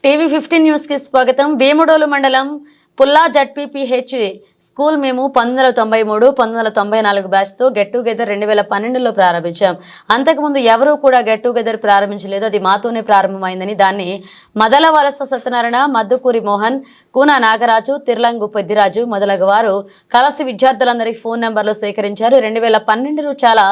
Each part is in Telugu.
టీవీ 15 న్యూస్ కి స్వాగతం. వేముడోలు మండలం పుల్లా జడ్పీపీహెచ్ స్కూల్ మేము 1993, 1994 బ్యాచ్ తో గెట్ టుగెదర్ 2012లో ప్రారంభించాం. అంతకుముందు ఎవరూ కూడా గెట్ టుగెదర్ ప్రారంభించలేదు. అది మాతోనే ప్రారంభమైందని దాన్ని మదల వలస సత్యనారాయణ, మద్దుకూరి మోహన్, కూనా నాగరాజు, తిర్లంగు పెద్దిరాజు మొదలగు వారు కలిసి విద్యార్థులందరికీ ఫోన్ నెంబర్లు సేకరించారు. 2012లో చాలా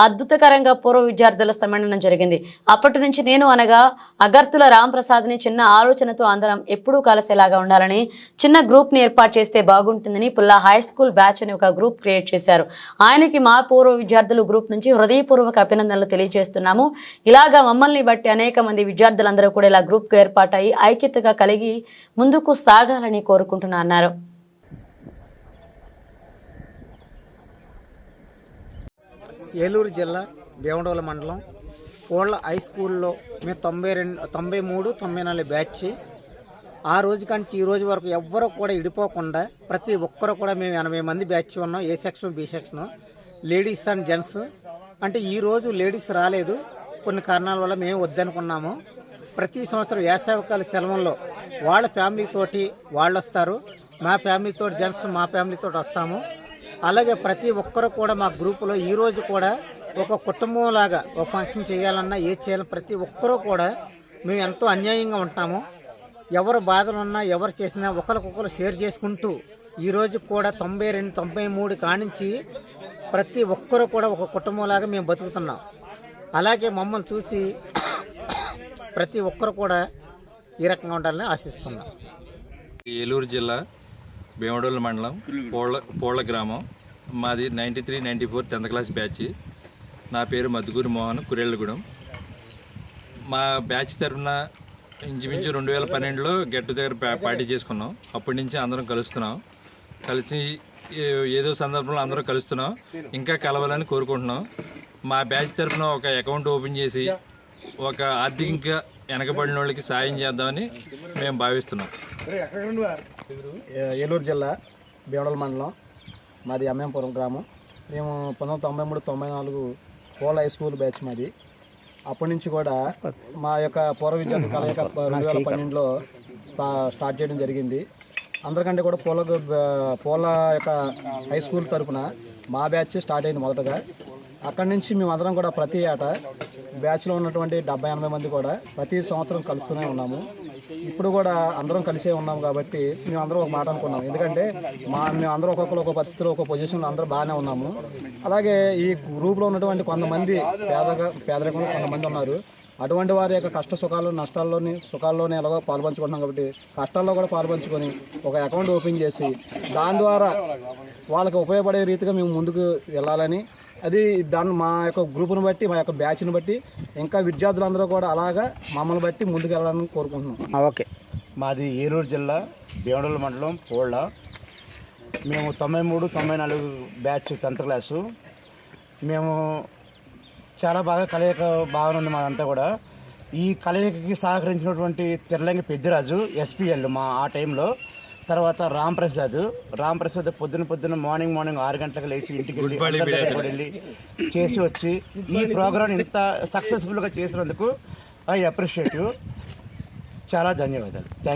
అద్భుతకరంగా పూర్వ విద్యార్థుల సమ్మేళనం జరిగింది. అప్పటి నుంచి నేను అనగా అగర్తుల రాంప్రసాద్ని చిన్న ఆలోచనతో అందరం ఎప్పుడూ కలిసేలాగా ఉండాలని చిన్న గ్రూప్ని ఏర్పాటు చేస్తే బాగుంటుందని పుల్లా హై స్కూల్ బ్యాచ్ అని ఒక గ్రూప్ క్రియేట్ చేశారు. ఆయనకి మా పూర్వ విద్యార్థులు గ్రూప్ నుంచి హృదయపూర్వక అభినందనలు తెలియజేస్తున్నాము. ఇలాగా మమ్మల్ని బట్టి అనేక మంది విద్యార్థులందరూ కూడా ఇలా గ్రూప్గా ఏర్పాటై ఐక్యతగా కలిగి ముందుకు సాగాలని కోరుకుంటున్నా అన్నారు. ఏలూరు జిల్లా వేముడోలు మండలం పోళ్ళ హై స్కూల్లో మేము 93, 94 బ్యాచ్. ఆ రోజు కానీ ఈ రోజు వరకు ఎవ్వరూ కూడా ఇడిపోకుండా ప్రతి ఒక్కరు కూడా మేము 80 మంది బ్యాచ్ ఉన్నాం. A section, B section, ladies and gents. అంటే ఈరోజు లేడీస్ రాలేదు, కొన్ని కారణాల వల్ల మేము వద్దనుకున్నాము. ప్రతి సంవత్సరం వేసవికాల సెలవుల్లో వాళ్ళ ఫ్యామిలీతోటి వాళ్ళు వస్తారు, మా ఫ్యామిలీతో జెంట్స్ మా ఫ్యామిలీతో వస్తాము. అలాగే ప్రతి ఒక్కరు కూడా మా గ్రూపులో ఈరోజు కూడా ఒక కుటుంబం లాగా ఒక ఫంక్షన్ చేయాలన్నా ఏది చేయాలన్నా ప్రతి ఒక్కరూ కూడా మేము ఎంతో అన్యాయంగా ఉంటాము. ఎవరు బాధలు ఉన్నా ఎవరు చేసినా ఒకరికొకరు షేర్ చేసుకుంటూ ఈరోజు కూడా 92, 93 కానించి ప్రతి ఒక్కరూ కూడా ఒక కుటుంబంలాగా మేము బతుకుతున్నాం. అలాగే మమ్మల్ని చూసి ప్రతి ఒక్కరు కూడా ఈ రకంగా ఉండాలని ఆశిస్తున్నాం. ఏలూరు జిల్లా వేముడోలు మండలం పోళ్ళ గ్రామం. మాది 93, 94 10th క్లాస్ బ్యాచ్. నా పేరు మద్దుకూరి మోహన్, కురేళ్ళగూడెం. మా బ్యాచ్ తరఫున ఇంచుమించు 2012లో గెట్ టుగెదర్ పార్టీ చేసుకున్నాం. అప్పటి నుంచి అందరం కలుస్తున్నాం. కలిసి ఏదో సందర్భంలో అందరం కలుస్తున్నాం. ఇంకా కలవాలని కోరుకుంటున్నాం. మా బ్యాచ్ తరఫున ఒక అకౌంట్ ఓపెన్ చేసి ఒక ఆర్థికంగా వెనకబడిన వాళ్ళకి సాయం చేద్దామని మేము భావిస్తున్నాం. ఏలూరు జిల్లా వేముడోలు మండలం, మాది అమ్మాపురం గ్రామం. మేము 1993, 94 పోళ్ళ హై స్కూల్ బ్యాచ్ మాది. అప్పటి నుంచి కూడా మా యొక్క పూర్వ విద్యార్థి కలయిక 2012లో స్టార్ట్ చేయడం జరిగింది. అందరికంటే కూడా పోళ్ళ యొక్క హై స్కూల్ తరఫున మా బ్యాచ్ స్టార్ట్ అయింది మొదటగా. అక్కడి నుంచి మేము అందరం కూడా ప్రతి ఏటా బ్యాచ్లో ఉన్నటువంటి 70-80 మంది కూడా ప్రతి సంవత్సరం కలుస్తూనే ఉన్నాము. ఇప్పుడు కూడా అందరం కలిసే ఉన్నాము కాబట్టి మేము అందరం ఒక మాట అనుకున్నాం. ఎందుకంటే మేము అందరం ఒక్కొక్కరు ఒక పరిస్థితిలో ఒక పొజిషన్లో అందరూ బాగానే ఉన్నాము. అలాగే ఈ గ్రూప్లో ఉన్నటువంటి కొంతమంది పేదరికంలో కొంతమంది ఉన్నారు. అటువంటి వారి యొక్క కష్ట సుఖాలు సుఖాల్లోనే ఎలాగో పాల్పంచుకుంటున్నాం కాబట్టి కష్టాల్లో కూడా పాల్పంచుకొని ఒక అకౌంట్ ఓపెన్ చేసి దాని ద్వారా వాళ్ళకి ఉపయోగపడే రీతిగా మేము ముందుకు వెళ్ళాలని, అది దాన్ని మా యొక్క గ్రూప్ను బట్టి మా యొక్క బ్యాచ్ని బట్టి ఇంకా విద్యార్థులందరూ కూడా అలాగా మమ్మల్ని బట్టి ముందుకు వెళ్ళాలని కోరుకుంటున్నాం. ఓకే. మాది ఏలూరు జిల్లా వేముడోలు మండలం పోళ్ళ. మేము 93, 94 బ్యాచ్ 10th క్లాసు. మేము చాలా బాగా కలయిక బాగుంది మాదంతా కూడా. ఈ కలయికకి సహకరించినటువంటి తిర్లంగి పెద్దిరాజు ఎస్పీఎల్ మా ఆ టైంలో, తర్వాత రాంప్రసాద్ పొద్దున మార్నింగ్ 6 గంటలకు లేచి ఇంటికి వెళ్ళి చేసి వచ్చి ఈ ప్రోగ్రాం ఇంత సక్సెస్ఫుల్గా చేసినందుకు ఐ అప్రిషియేట్ యూ. చాలా ధన్యవాదాలు.